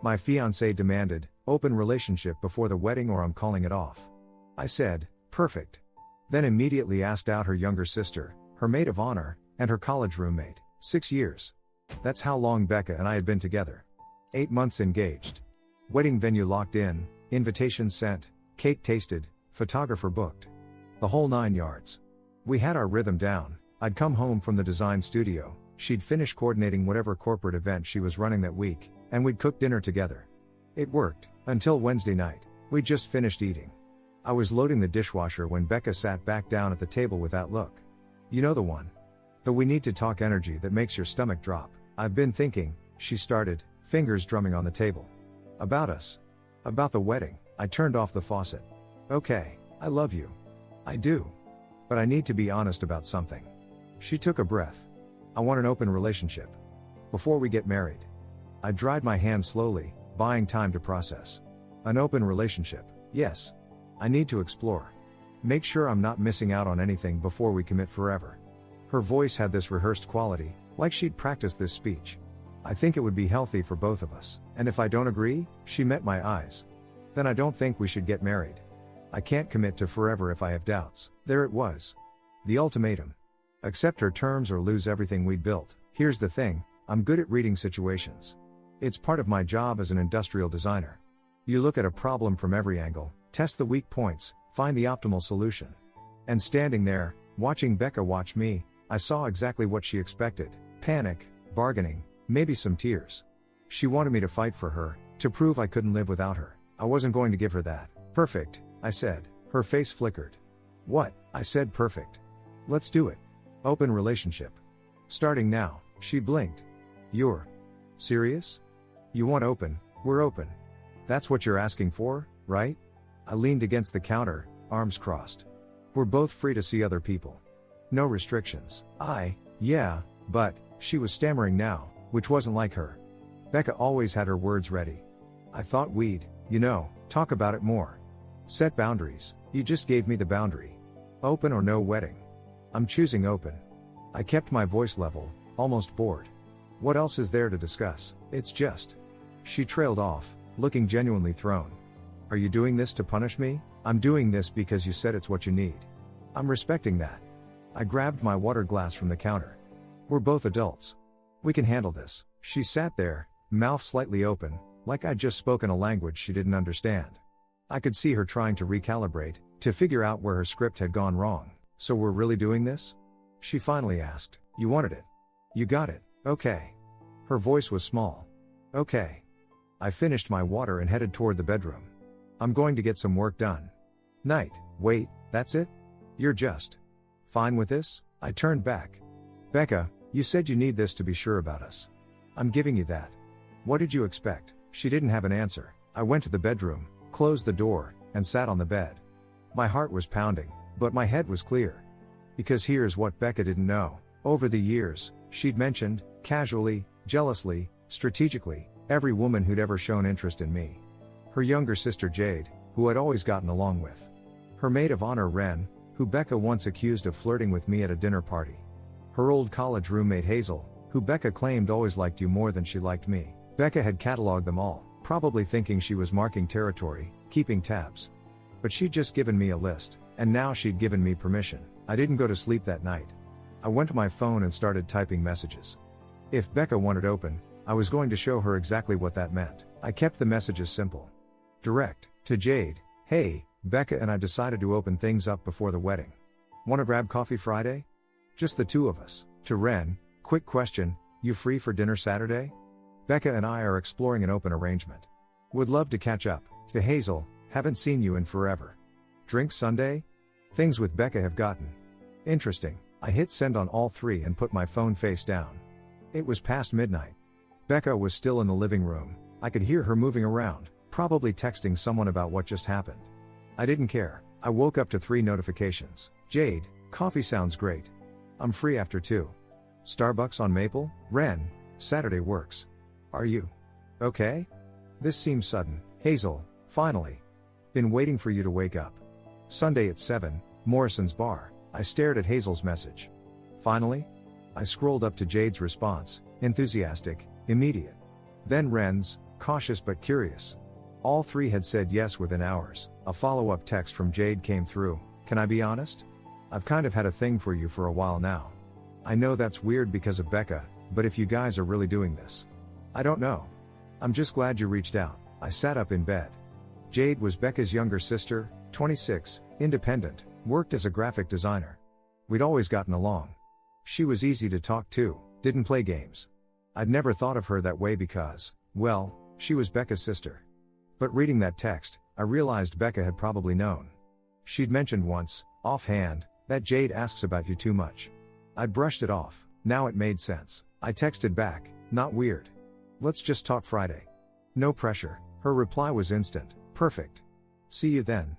My fiancé demanded, open relationship before the wedding or I'm calling it off. I said, perfect. Then immediately asked out her younger sister, her maid of honor, and her college roommate. 6 years. That's how long Becca and I had been together. 8 months engaged. Wedding venue locked in, invitations sent, cake tasted, photographer booked. The whole 9 yards. We had our rhythm down. I'd come home from the design studio, she'd finish coordinating whatever corporate event she was running that week, and we'd cook dinner together. It worked, until Wednesday night. We'd just finished eating. I was loading the dishwasher when Becca sat back down at the table with that look. You know the one. The we need to talk energy that makes your stomach drop. I've been thinking, she started, fingers drumming on the table. About us. About the wedding. I turned off the faucet. Okay, I love you. I do. But I need to be honest about something. She took a breath. I want an open relationship. Before we get married. I dried my hands slowly, buying time to process. An open relationship, yes. I need to explore. Make sure I'm not missing out on anything before we commit forever. Her voice had this rehearsed quality, like she'd practiced this speech. I think it would be healthy for both of us, and if I don't agree, she met my eyes. Then I don't think we should get married. I can't commit to forever if I have doubts. There it was. The ultimatum. Accept her terms or lose everything we'd built. Here's the thing, I'm good at reading situations. It's part of my job as an industrial designer. You look at a problem from every angle, test the weak points, find the optimal solution. And standing there, watching Becca watch me, I saw exactly what she expected. Panic, bargaining, maybe some tears. She wanted me to fight for her, to prove I couldn't live without her. I wasn't going to give her that. Perfect, I said. Her face flickered. What? I said perfect. Let's do it. Open relationship. Starting now. She blinked. You're serious? You want open, we're open. That's what you're asking for, right? I leaned against the counter, arms crossed. We're both free to see other people. No restrictions. Yeah, but, she was stammering now, which wasn't like her. Becca always had her words ready. I thought we'd, talk about it more. Set boundaries. You just gave me the boundary. Open or no wedding. I'm choosing open. I kept my voice level, almost bored. What else is there to discuss? It's just. She trailed off, looking genuinely thrown. Are you doing this to punish me? I'm doing this because you said it's what you need. I'm respecting that. I grabbed my water glass from the counter. We're both adults. We can handle this. She sat there, mouth slightly open, like I'd just spoken a language she didn't understand. I could see her trying to recalibrate, to figure out where her script had gone wrong. So we're really doing this? She finally asked. You wanted it. You got it. Okay. Her voice was small. Okay. I finished my water and headed toward the bedroom. I'm going to get some work done. Night. Wait, that's it? You're just fine with this? I turned back. Becca, you said you need this to be sure about us. I'm giving you that. What did you expect? She didn't have an answer. I went to the bedroom, closed the door, and sat on the bed. My heart was pounding, but my head was clear. Because here's what Becca didn't know. Over the years, she'd mentioned, casually, jealously, strategically, every woman who'd ever shown interest in me. Her younger sister Jade, who I'd always gotten along with. Her maid of honor Wren, who Becca once accused of flirting with me at a dinner party. Her old college roommate Hazel, who Becca claimed always liked you more than she liked me. Becca had cataloged them all, probably thinking she was marking territory, keeping tabs. But she'd just given me a list, and now she'd given me permission. I didn't go to sleep that night. I went to my phone and started typing messages. If Becca wanted open, I was going to show her exactly what that meant. I kept the messages simple. Direct. To Jade, hey, Becca and I decided to open things up before the wedding. Wanna grab coffee Friday? Just the two of us. To Wren, quick question, you free for dinner Saturday? Becca and I are exploring an open arrangement. Would love to catch up. To Hazel, haven't seen you in forever. Drink Sunday? Things with Becca have gotten interesting. I hit send on all three and put my phone face down. It was past midnight. Becca was still in the living room. I could hear her moving around, probably texting someone about what just happened. I didn't care. I woke up to 3 notifications. Jade, coffee sounds great. I'm free after 2. Starbucks on Maple? Wren, Saturday works. Are you okay? This seems sudden. Hazel, finally. Been waiting for you to wake up. Sunday at 7, Morrison's Bar. I stared at Hazel's message. Finally? I scrolled up to Jade's response, enthusiastic, immediate. Then Wren's, cautious but curious. All three had said yes within hours. A follow-up text from Jade came through. Can I be honest? I've kind of had a thing for you for a while now. I know that's weird because of Becca, but if you guys are really doing this, I don't know. I'm just glad you reached out. I sat up in bed. Jade was Becca's younger sister, 26, independent, worked as a graphic designer. We'd always gotten along. She was easy to talk to, didn't play games. I'd never thought of her that way because, well, she was Becca's sister. But reading that text, I realized Becca had probably known. She'd mentioned once, offhand, that Jade asks about you too much. I'd brushed it off. Now it made sense. I texted back, not weird. Let's just talk Friday. No pressure. Her reply was instant. Perfect. See you then.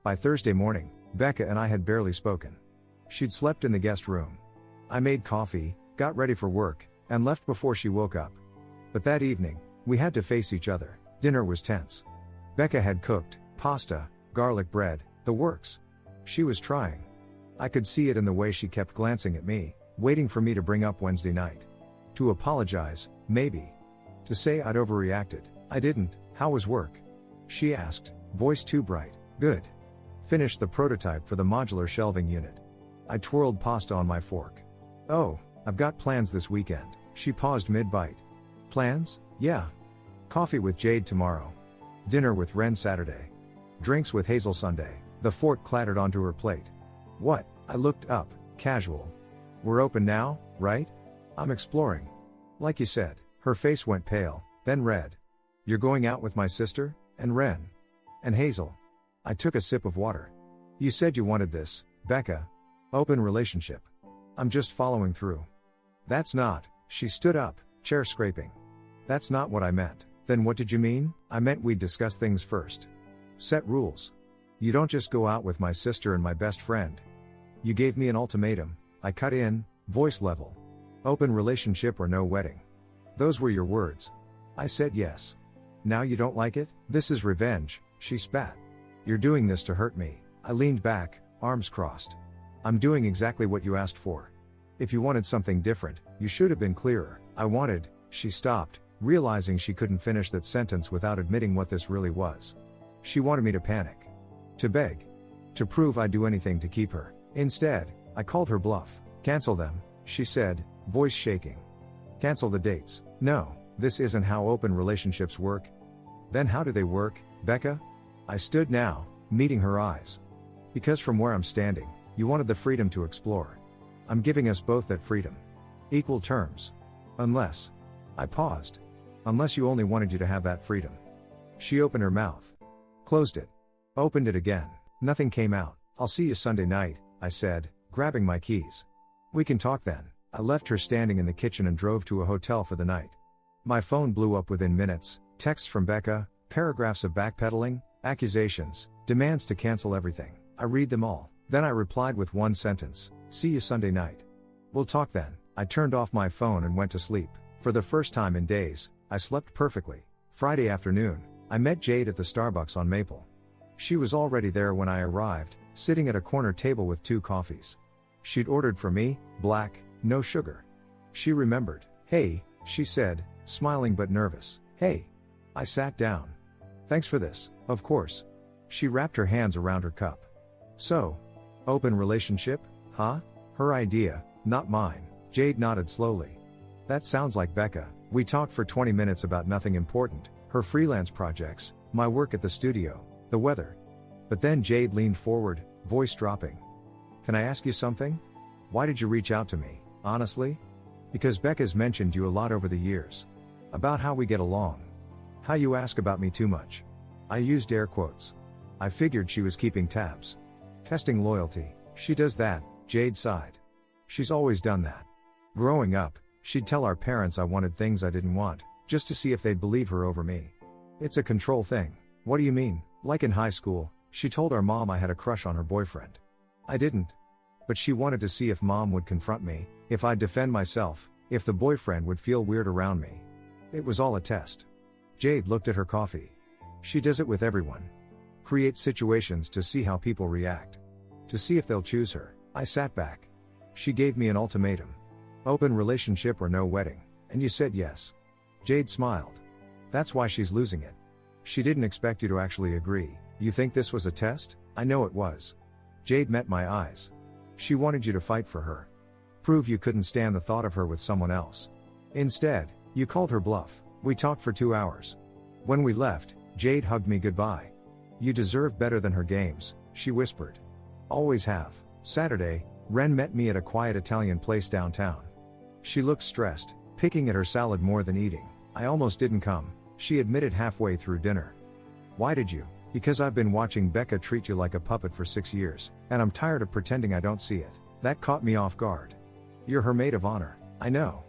By Thursday morning, Becca and I had barely spoken. She'd slept in the guest room. I made coffee, got ready for work, and left before she woke up. But that evening, we had to face each other. Dinner was tense. Becca had cooked pasta, garlic bread, the works. She was trying. I could see it in the way she kept glancing at me, waiting for me to bring up Wednesday night. To apologize, maybe. To say I'd overreacted. I didn't. How was work? She asked, voice too bright. Good. Finished the prototype for the modular shelving unit. I twirled pasta on my fork. Oh, I've got plans this weekend. She paused mid-bite. Plans? Yeah. Coffee with Jade tomorrow. Dinner with Ren Saturday. Drinks with Hazel Sunday. The fork clattered onto her plate. What? I looked up. Casual. We're open now, right? I'm exploring. Like you said. Her face went pale, then red. You're going out with my sister? And Ren? And Hazel? I took a sip of water. You said you wanted this, Becca. Open relationship. I'm just following through. That's not. She stood up, chair scraping. That's not what I meant. Then what did you mean? I meant we'd discuss things first. Set rules. You don't just go out with my sister and my best friend. You gave me an ultimatum. I cut in, voice level. Open relationship or no wedding. Those were your words. I said yes. Now you don't like it? This is revenge, she spat. You're doing this to hurt me. I leaned back, arms crossed. I'm doing exactly what you asked for. If you wanted something different, you should have been clearer. I wanted, she stopped, realizing she couldn't finish that sentence without admitting what this really was. She wanted me to panic. To beg. To prove I'd do anything to keep her. Instead, I called her bluff. Cancel them, she said, voice shaking. Cancel the dates. No, this isn't how open relationships work. Then how do they work, Becca? I stood now, meeting her eyes. Because from where I'm standing, you wanted the freedom to explore. I'm giving us both that freedom. Equal terms. Unless. I paused. Unless you only wanted you to have that freedom. She opened her mouth. Closed it. Opened it again. Nothing came out. I'll see you Sunday night, I said, grabbing my keys. We can talk then. I left her standing in the kitchen and drove to a hotel for the night. My phone blew up within minutes, texts from Becca, paragraphs of backpedaling, accusations, demands to cancel everything. I read them all. Then I replied with one sentence, see you Sunday night. We'll talk then. I turned off my phone and went to sleep. For the first time in days, I slept perfectly. Friday afternoon, I met Jade at the Starbucks on Maple. She was already there when I arrived, sitting at a corner table with 2 coffees. She'd ordered for me, black, no sugar. She remembered. Hey, she said, smiling but nervous. Hey. I sat down. Thanks for this, of course. She wrapped her hands around her cup. So, open relationship, huh? Her idea, not mine. Jade nodded slowly. That sounds like Becca. We talked for 20 minutes about nothing important, her freelance projects, my work at the studio, the weather. But then Jade leaned forward, voice dropping. Can I ask you something? Why did you reach out to me, honestly? Because Becca's mentioned you a lot over the years. About how we get along. How you ask about me too much. I used air quotes. I figured she was keeping tabs. Testing loyalty. She does that, Jade sighed. She's always done that. Growing up, she'd tell our parents I wanted things I didn't want, just to see if they'd believe her over me. It's a control thing. What do you mean? Like in high school, she told our mom I had a crush on her boyfriend. I didn't. But she wanted to see if mom would confront me, if I'd defend myself, if the boyfriend would feel weird around me. It was all a test. Jade looked at her coffee. She does it with everyone. Creates situations to see how people react. To see if they'll choose her. I sat back. She gave me an ultimatum. Open relationship or no wedding. And you said yes. Jade smiled. That's why she's losing it. She didn't expect you to actually agree. You think this was a test? I know it was. Jade met my eyes. She wanted you to fight for her. Prove you couldn't stand the thought of her with someone else. Instead, you called her bluff. We talked for 2 hours. When we left, Jade hugged me goodbye. You deserve better than her games, she whispered. Always have. Saturday, Ren met me at a quiet Italian place downtown. She looked stressed, picking at her salad more than eating. I almost didn't come, she admitted halfway through dinner. Why did you? Because I've been watching Becca treat you like a puppet for 6 years, and I'm tired of pretending I don't see it. That caught me off guard. You're her maid of honor. I know.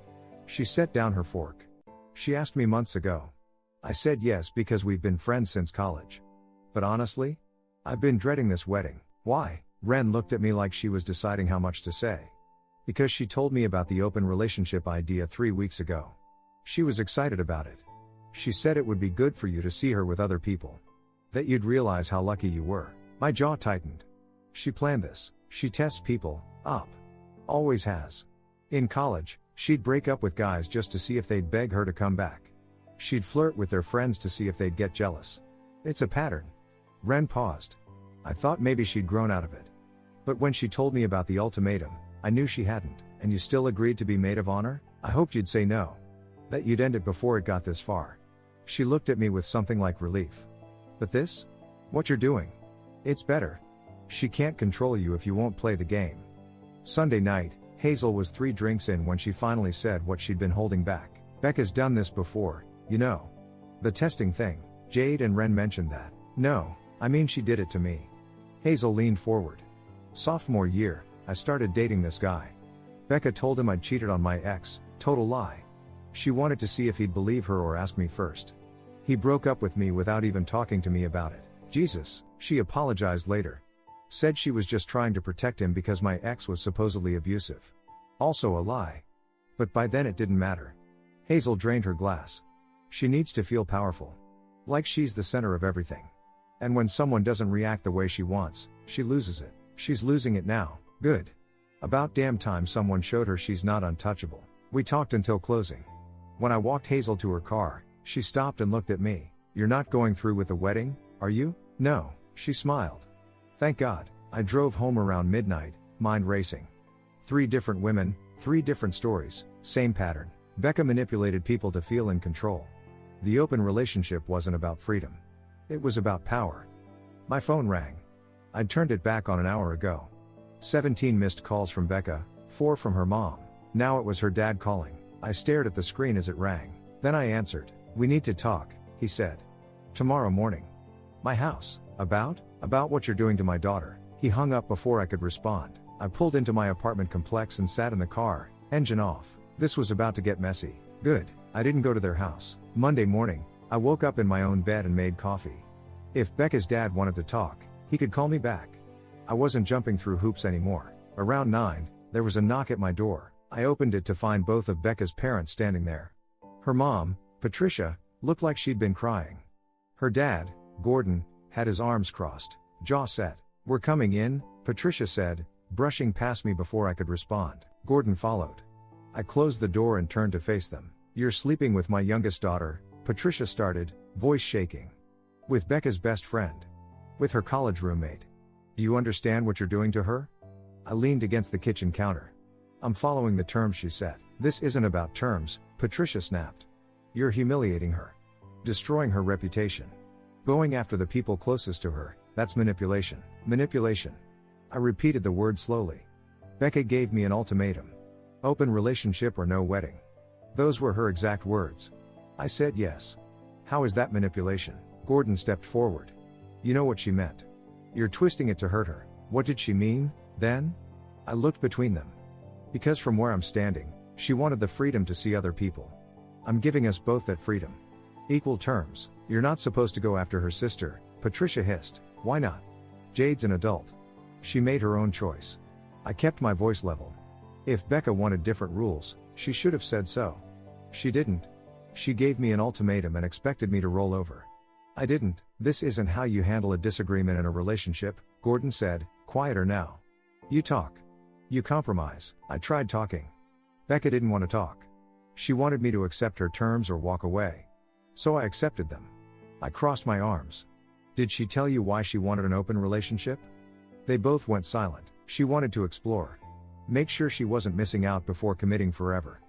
She set down her fork. She asked me months ago. I said yes because we've been friends since college. But honestly, I've been dreading this wedding. Why? Ren looked at me like she was deciding how much to say. Because she told me about the open relationship idea 3 weeks ago. She was excited about it. She said it would be good for you to see her with other people. That you'd realize how lucky you were. My jaw tightened. She planned this. She tests people up. Always has. In college, she'd break up with guys just to see if they'd beg her to come back. She'd flirt with their friends to see if they'd get jealous. It's a pattern. Ren paused. I thought maybe she'd grown out of it. But when she told me about the ultimatum, I knew she hadn't. And you still agreed to be maid of honor? I hoped you'd say no. That you'd end it before it got this far. She looked at me with something like relief. But this? What you're doing? It's better. She can't control you if you won't play the game. Sunday night, Hazel was 3 drinks in when she finally said what she'd been holding back. Becca's done this before, you know. The testing thing. Jade and Ren mentioned that. No, I mean she did it to me. Hazel leaned forward. Sophomore year, I started dating this guy. Becca told him I'd cheated on my ex, total lie. She wanted to see if he'd believe her or ask me first. He broke up with me without even talking to me about it. Jesus, she apologized later. Said she was just trying to protect him because my ex was supposedly abusive. Also a lie. But by then it didn't matter. Hazel drained her glass. She needs to feel powerful. Like she's the center of everything. And when someone doesn't react the way she wants, she loses it. She's losing it now. Good. About damn time someone showed her she's not untouchable. We talked until closing. When I walked Hazel to her car, she stopped and looked at me. You're not going through with the wedding, are you? No, she smiled. Thank God. I drove home around midnight, mind racing. 3 different women, 3 different stories, same pattern. Becca manipulated people to feel in control. The open relationship wasn't about freedom. It was about power. My phone rang. I'd turned it back on an hour ago. 17 missed calls from Becca, 4 from her mom. Now it was her dad calling. I stared at the screen as it rang. Then I answered. We need to talk, he said. Tomorrow morning. My house. About what you're doing to my daughter. He hung up before I could respond. I pulled into my apartment complex and sat in the car, engine off. This was about to get messy. Good. I didn't go to their house. Monday morning, I woke up in my own bed and made coffee. If Becca's dad wanted to talk, he could call me back. I wasn't jumping through hoops anymore. Around 9, there was a knock at my door. I opened it to find both of Becca's parents standing there. Her mom, Patricia, looked like she'd been crying. Her dad, Gordon, had his arms crossed, jaw set. We're coming in, Patricia said, brushing past me before I could respond. Gordon followed. I closed the door and turned to face them. You're sleeping with my youngest daughter, Patricia started, voice shaking. With Becca's best friend. With her college roommate. Do you understand what you're doing to her? I leaned against the kitchen counter. I'm following the terms, she said. This isn't about terms, Patricia snapped. You're humiliating her. Destroying her reputation. Going after the people closest to her, that's manipulation. Manipulation. I repeated the word slowly. Becca gave me an ultimatum. Open relationship or no wedding. Those were her exact words. I said yes. How is that manipulation? Gordon stepped forward. You know what she meant. You're twisting it to hurt her. What did she mean, then? I looked between them. Because from where I'm standing, she wanted the freedom to see other people. I'm giving us both that freedom. Equal terms. You're not supposed to go after her sister, Patricia hissed. Why not? Jade's an adult. She made her own choice. I kept my voice level. If Becca wanted different rules, she should have said so. She didn't. She gave me an ultimatum and expected me to roll over. I didn't. This isn't how you handle a disagreement in a relationship, Gordon said, quieter now. You talk. You compromise. I tried talking. Becca didn't want to talk. She wanted me to accept her terms or walk away. So I accepted them. I crossed my arms. Did she tell you why she wanted an open relationship? They both went silent. She wanted to explore. Make sure she wasn't missing out before committing forever.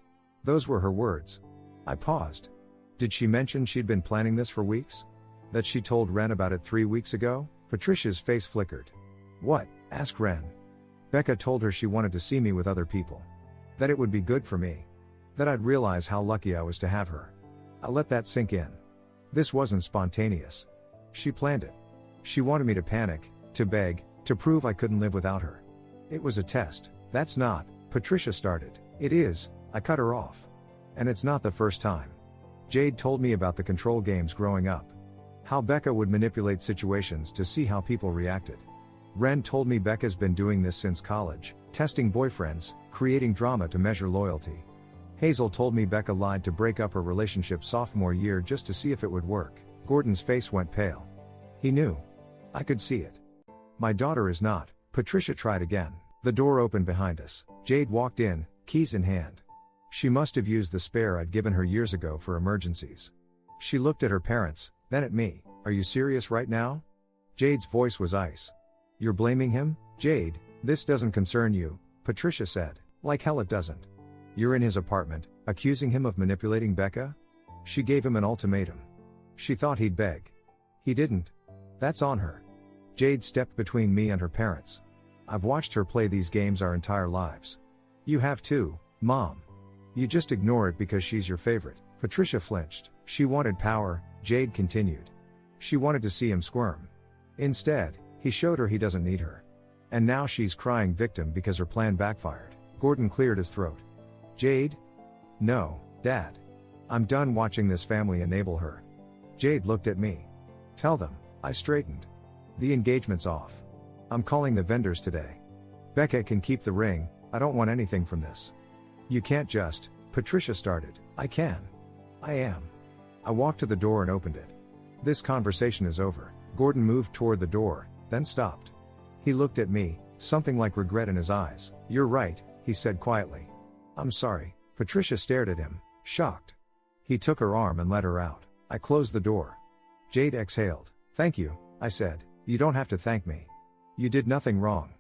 Those were her words. I paused. Did she mention she'd been planning this for weeks? That she told Ren about it 3 weeks ago? Patricia's face flickered. What? Asked Ren. Becca told her she wanted to see me with other people. That it would be good for me. That I'd realize how lucky I was to have her. I let that sink in. This wasn't spontaneous. She planned it. She wanted me to panic, to beg, to prove I couldn't live without her. It was a test. That's not, Patricia started. It is, I cut her off. And it's not the first time. Jade told me about the control games growing up. How Becca would manipulate situations to see how people reacted. Ren told me Becca's been doing this since college, testing boyfriends, creating drama to measure loyalty. Hazel told me Becca lied to break up her relationship sophomore year just to see if it would work. Gordon's face went pale. He knew. I could see it. My daughter is not. Patricia tried again. The door opened behind us. Jade walked in, keys in hand. She must have used the spare I'd given her years ago for emergencies. She looked at her parents, then at me. Are you serious right now? Jade's voice was ice. You're blaming him? Jade, this doesn't concern you, Patricia said. Like hell it doesn't. You're in his apartment, accusing him of manipulating Becca? She gave him an ultimatum. She thought he'd beg. He didn't. That's on her. Jade stepped between me and her parents. I've watched her play these games our entire lives. You have too, Mom. You just ignore it because she's your favorite. Patricia flinched. She wanted power, Jade continued. She wanted to see him squirm. Instead, he showed her he doesn't need her. And now she's crying victim because her plan backfired. Gordon cleared his throat. Jade? No, Dad. I'm done watching this family enable her. Jade looked at me. Tell them. I straightened. The engagement's off. I'm calling the vendors today. Becca can keep the ring, I don't want anything from this. You can't just, Patricia started. I can. I am. I walked to the door and opened it. This conversation is over. Gordon moved toward the door, then stopped. He looked at me, something like regret in his eyes. You're right, he said quietly. I'm sorry. Patricia stared at him, shocked. He took her arm and led her out. I closed the door. Jade exhaled. Thank you, I said. You don't have to thank me. You did nothing wrong.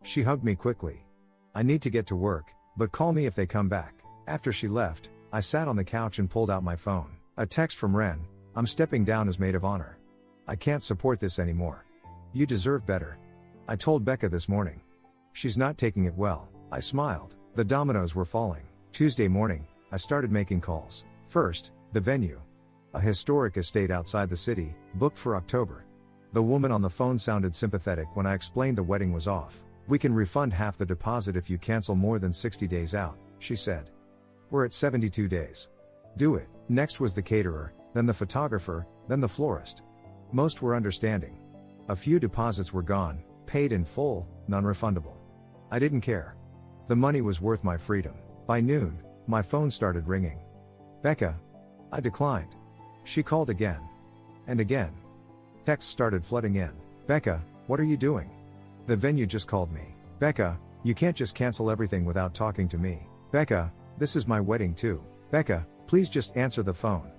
She hugged me quickly. I need to get to work, but call me if they come back. After she left, I sat on the couch and pulled out my phone. A text from Ren. I'm stepping down as maid of honor. I can't support this anymore. You deserve better. I told Becca this morning. She's not taking it well. I smiled. The dominoes were falling. Tuesday morning, I started making calls. First, the venue. A historic estate outside the city, booked for October. The woman on the phone sounded sympathetic when I explained the wedding was off. We can refund half the deposit if you cancel more than 60 days out, she said. We're at 72 days. Do it. Next was the caterer, then the photographer, then the florist. Most were understanding. A few deposits were gone, paid in full, non-refundable. I didn't care. The money was worth my freedom. By noon, my phone started ringing. Becca. I declined. She called again. And again. Texts started flooding in. Becca, what are you doing? The venue just called me. Becca, you can't just cancel everything without talking to me. Becca, this is my wedding too. Becca, please just answer the phone.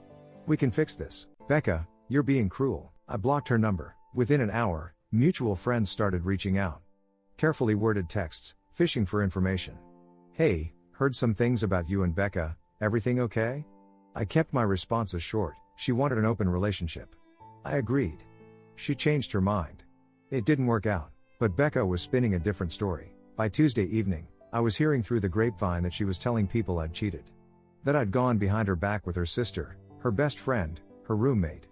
We can fix this. Becca, you're being cruel. I blocked her number. Within an hour, mutual friends started reaching out. Carefully worded texts, fishing for information. Hey, heard some things about you and Becca, everything okay? I kept my responses short. She wanted an open relationship. I agreed. She changed her mind. It didn't work out, but Becca was spinning a different story. By Tuesday evening, I was hearing through the grapevine that she was telling people I'd cheated. That I'd gone behind her back with her sister, her best friend, her roommate.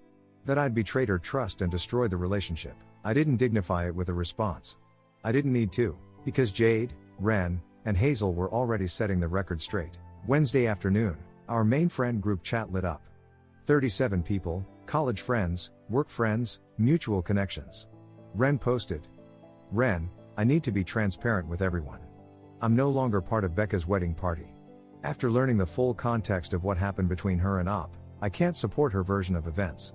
That I'd betrayed her trust and destroyed the relationship. I didn't dignify it with a response. I didn't need to, because Jade, Ren, and Hazel were already setting the record straight. Wednesday afternoon, our main friend group chat lit up. 37 people, college friends, work friends, mutual connections. Ren posted. Ren, I need to be transparent with everyone. I'm no longer part of Becca's wedding party. After learning the full context of what happened between her and Op, I can't support her version of events.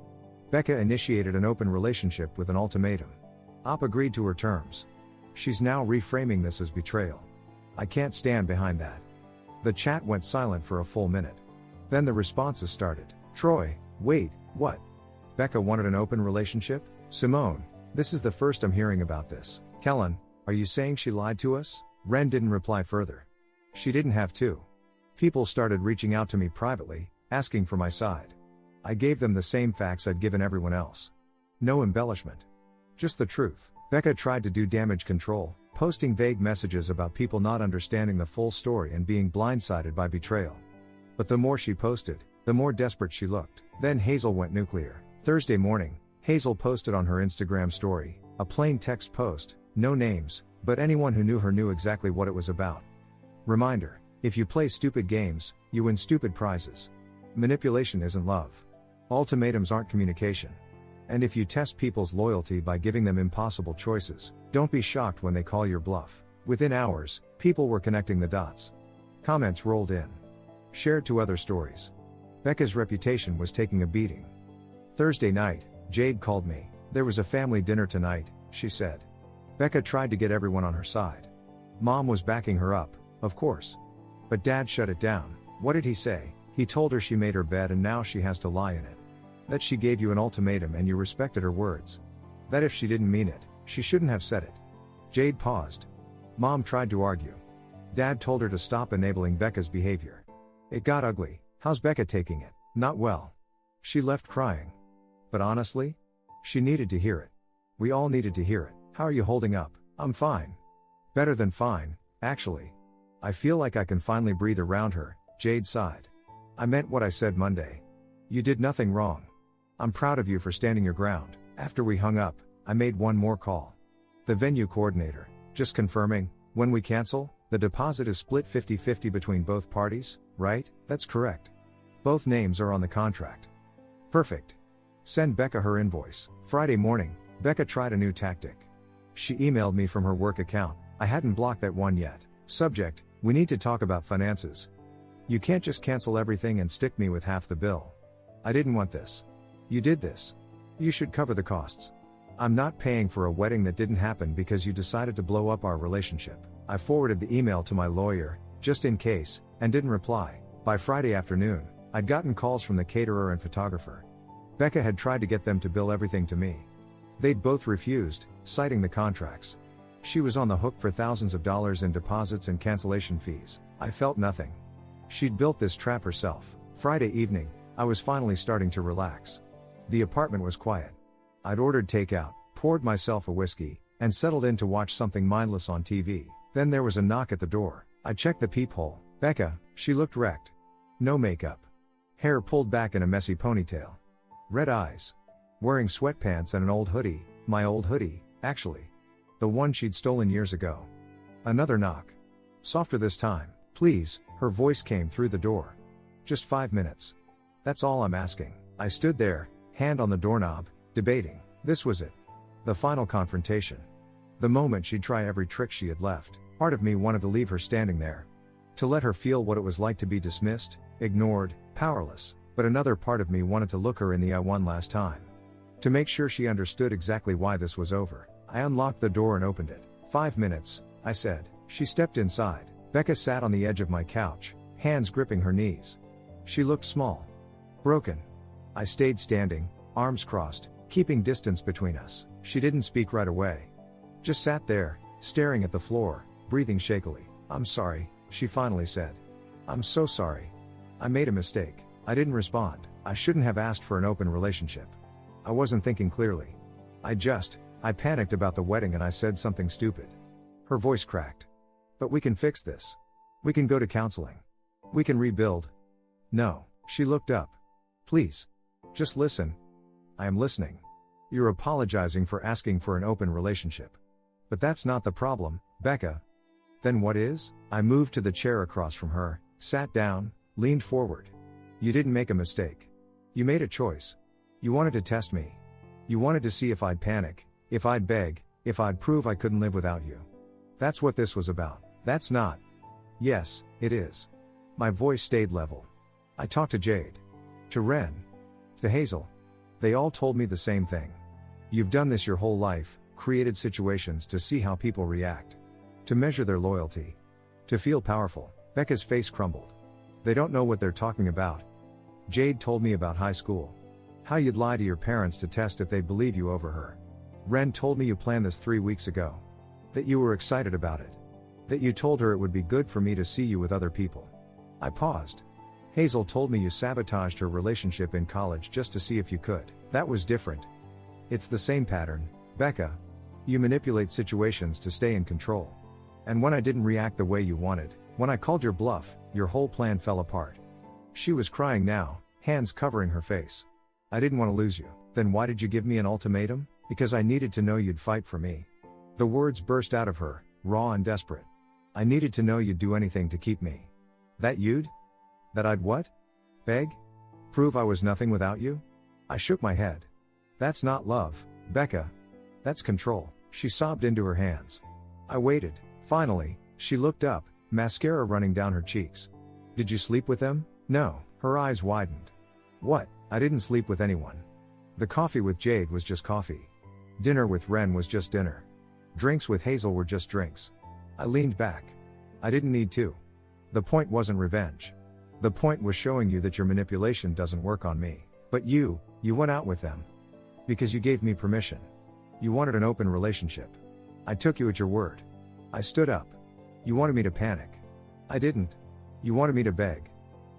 Becca initiated an open relationship with an ultimatum. Op agreed to her terms. She's now reframing this as betrayal. I can't stand behind that. The chat went silent for a full minute. Then the responses started. Troy, wait, What? Becca wanted an open relationship? Simone, this is the first I'm hearing about this. Kellen, are you saying she lied to us? Ren didn't reply further. She didn't have to. People started reaching out to me privately, asking for my side. I gave them the same facts I'd given everyone else. No embellishment. Just the truth. Becca tried to do damage control, posting vague messages about people not understanding the full story and being blindsided by betrayal. But the more she posted, the more desperate she looked. Then Hazel went nuclear. Thursday morning, Hazel posted on her Instagram story, a plain text post, no names, but anyone who knew her knew exactly what it was about. Reminder: if you play stupid games, you win stupid prizes. Manipulation isn't love. Ultimatums aren't communication. And if you test people's loyalty by giving them impossible choices, don't be shocked when they call your bluff. Within hours, people were connecting the dots. Comments rolled in. Shared to other stories. Becca's reputation was taking a beating. Thursday night, Jade called me. There was a family dinner tonight, she said. Becca tried to get everyone on her side. Mom was backing her up, of course. But Dad shut it down. What did he say? He told her she made her bed and now she has to lie in it. That she gave you an ultimatum and you respected her words. That if she didn't mean it, she shouldn't have said it. Jade paused. Mom tried to argue. Dad told her to stop enabling Becca's behavior. It got ugly. How's Becca taking it? Not well. She left crying. But honestly, she needed to hear it. We all needed to hear it. How are you holding up? I'm fine. Better than fine, actually. I feel like I can finally breathe around her, Jade sighed. I meant what I said Monday. You did nothing wrong. I'm proud of you for standing your ground. After we hung up, I made one more call. The venue coordinator, just confirming, when we cancel, the deposit is split 50-50 between both parties, right? That's correct. Both names are on the contract. Perfect. Send Becca her invoice. Friday morning, Becca tried a new tactic. She emailed me from her work account. I hadn't blocked that one yet. Subject: we need to talk about finances. You can't just cancel everything and stick me with half the bill. I didn't want this. You did this. You should cover the costs. I'm not paying for a wedding that didn't happen because you decided to blow up our relationship. I forwarded the email to my lawyer, just in case, and didn't reply. By Friday afternoon, I'd gotten calls from the caterer and photographer. Becca had tried to get them to bill everything to me. They'd both refused, citing the contracts. She was on the hook for thousands of dollars in deposits and cancellation fees. I felt nothing. She'd built this trap herself. Friday evening, I was finally starting to relax. The apartment was quiet. I'd ordered takeout, poured myself a whiskey, and settled in to watch something mindless on TV. Then there was a knock at the door. I checked the peephole. Becca. She looked wrecked. No makeup. Hair pulled back in a messy ponytail. Red eyes. Wearing sweatpants and an old hoodie, my old hoodie, actually. The one she'd stolen years ago. Another knock. Softer this time. Please, her voice came through the door. Just 5 minutes. That's all I'm asking. I stood there, hand on the doorknob, debating. This was it. The final confrontation. The moment she'd try every trick she had left. Part of me wanted to leave her standing there. To let her feel what it was like to be dismissed, ignored, powerless. But another part of me wanted to look her in the eye one last time. To make sure she understood exactly why this was over. I unlocked the door and opened it. 5 minutes, I said. She stepped inside. Becca sat on the edge of my couch, hands gripping her knees. She looked small. Broken. I stayed standing, arms crossed, keeping distance between us. She didn't speak right away. Just sat there, staring at the floor, breathing shakily. I'm sorry, she finally said. I'm so sorry. I made a mistake. I didn't respond. I shouldn't have asked for an open relationship. I wasn't thinking clearly. I panicked about the wedding and I said something stupid. Her voice cracked. But we can fix this. We can go to counseling. We can rebuild. No. She looked up. Please. Just listen. I am listening. You're apologizing for asking for an open relationship. But that's not the problem, Becca. Then what is? I moved to the chair across from her, sat down, leaned forward. You didn't make a mistake. You made a choice. You wanted to test me. You wanted to see if I'd panic, if I'd beg, if I'd prove I couldn't live without you. That's what this was about. That's not. Yes, it is. My voice stayed level. I talked to Jade. To Ren. To Hazel. They all told me the same thing. You've done this your whole life, created situations to see how people react. To measure their loyalty. To feel powerful. Becca's face crumbled. They don't know what they're talking about. Jade told me about high school. How you'd lie to your parents to test if they believe you over her. Ren told me you planned this 3 weeks ago. That you were excited about it. That you told her it would be good for me to see you with other people. I paused. Hazel told me you sabotaged her relationship in college just to see if you could. That was different. It's the same pattern, Becca. You manipulate situations to stay in control. And when I didn't react the way you wanted, when I called your bluff, your whole plan fell apart. She was crying now, hands covering her face. I didn't want to lose you. Then why did you give me an ultimatum? Because I needed to know you'd fight for me. The words burst out of her, raw and desperate. I needed to know you'd do anything to keep me. That you'd? That I'd what? Beg? Prove I was nothing without you? I shook my head. That's not love, Becca. That's control. She sobbed into her hands. I waited. Finally, she looked up, mascara running down her cheeks. Did you sleep with them? No. Her eyes widened. What? I didn't sleep with anyone. The coffee with Jade was just coffee. Dinner with Ren was just dinner. Drinks with Hazel were just drinks. I leaned back. I didn't need to. The point wasn't revenge. The point was showing you that your manipulation doesn't work on me. But you went out with them. Because you gave me permission. You wanted an open relationship. I took you at your word. I stood up. You wanted me to panic. I didn't. You wanted me to beg.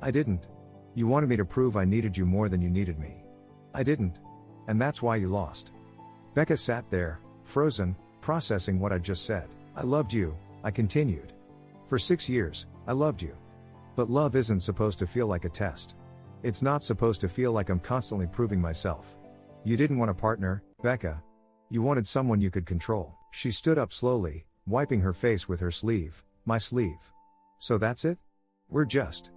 I didn't. You wanted me to prove I needed you more than you needed me. I didn't. And that's why you lost. Becca sat there, frozen, processing what I'd just said. I loved you, I continued. For 6 years, I loved you. But love isn't supposed to feel like a test. It's not supposed to feel like I'm constantly proving myself. You didn't want a partner, Becca. You wanted someone you could control. She stood up slowly, wiping her face with her sleeve, my sleeve. So that's it? We're just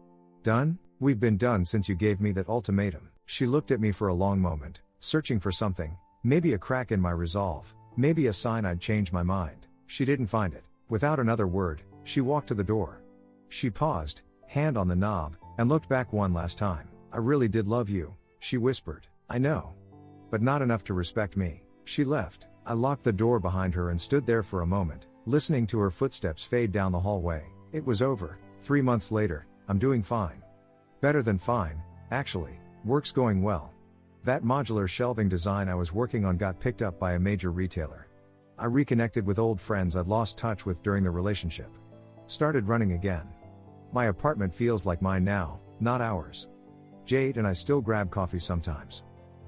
done? We've been done since you gave me that ultimatum. She looked at me for a long moment, searching for something, maybe a crack in my resolve, maybe a sign I'd change my mind. She didn't find it. Without another word, she walked to the door. She paused, hand on the knob, and looked back one last time. I really did love you, she whispered. I know. But not enough to respect me. She left. I locked the door behind her and stood there for a moment, listening to her footsteps fade down the hallway. It was over. 3 months later, I'm doing fine. Better than fine, actually. Work's going well. That modular shelving design I was working on got picked up by a major retailer. I reconnected with old friends I'd lost touch with during the relationship. Started running again. My apartment feels like mine now, not ours. Jade and I still grab coffee sometimes.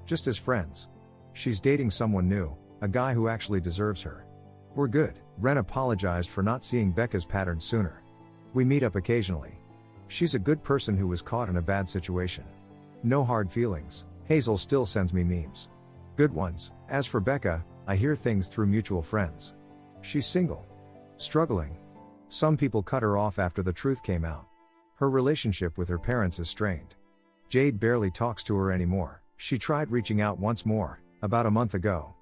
Just as friends. She's dating someone new, a guy who actually deserves her. We're good. Ren apologized for not seeing Becca's pattern sooner. We meet up occasionally. She's a good person who was caught in a bad situation. No hard feelings. Hazel still sends me memes. Good ones. As for Becca, I hear things through mutual friends. She's single. Struggling. Some people cut her off after the truth came out. Her relationship with her parents is strained. Jade barely talks to her anymore. She tried reaching out once more, about a month ago.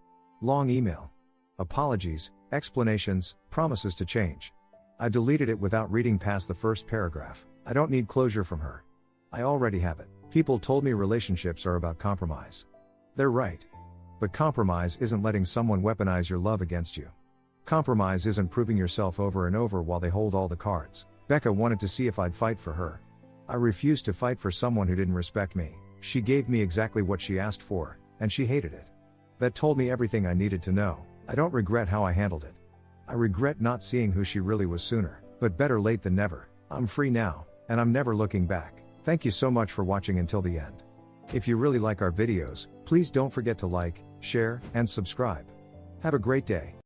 Long email. Apologies, explanations, promises to change. I deleted it without reading past the first paragraph. I don't need closure from her. I already have it. People told me relationships are about compromise. They're right. But compromise isn't letting someone weaponize your love against you. Compromise isn't proving yourself over and over while they hold all the cards. Becca wanted to see if I'd fight for her. I refused to fight for someone who didn't respect me. She gave me exactly what she asked for, and she hated it. That told me everything I needed to know. I don't regret how I handled it. I regret not seeing who she really was sooner, but better late than never. I'm free now, and I'm never looking back. Thank you so much for watching until the end. If you really like our videos, please don't forget to like, share, and subscribe. Have a great day.